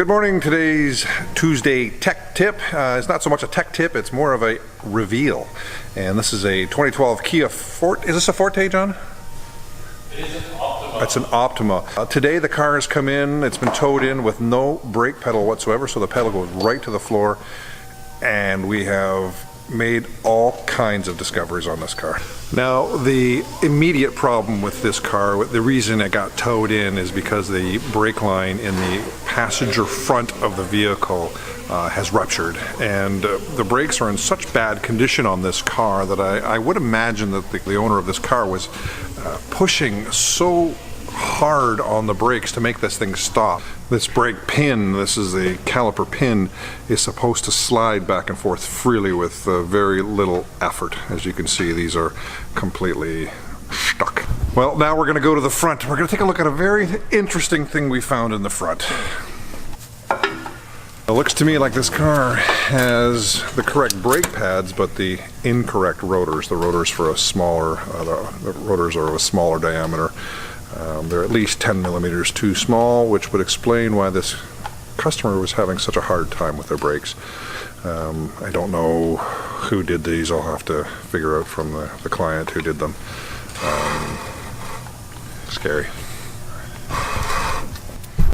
Good morning. Today's Tuesday tech tip. It's not so much a tech tip, it's more of a reveal. And this is a 2012 Kia Forte. Is this a Forte, John? It is an Optima. It's an Optima. Today the car has come in, it's been towed in with no brake pedal whatsoever, so the pedal goes right to the floor. And we have made all kinds of discoveries on this car. Now, the immediate problem with this car, the reason it got towed in is because the brake line in the passenger front of the vehicle has ruptured, and the brakes are in such bad condition on this car that I would imagine that the owner of this car was pushing so hard on the brakes to make this thing stop. This brake pin, this is the caliper pin, is supposed to slide back and forth freely with very little effort. As you can see, these are completely stuck. Well, now we're going to go to the front. We're going to take a look at a very interesting thing we found in the front. It looks to me like this car has the correct brake pads, but the incorrect rotors. The rotors for a smaller, the rotors are of a smaller diameter. They're at least 10 millimeters too small, which would explain why this customer was having such a hard time with their brakes. I don't know who did these. I'll have to figure out from the client who did them. Scary.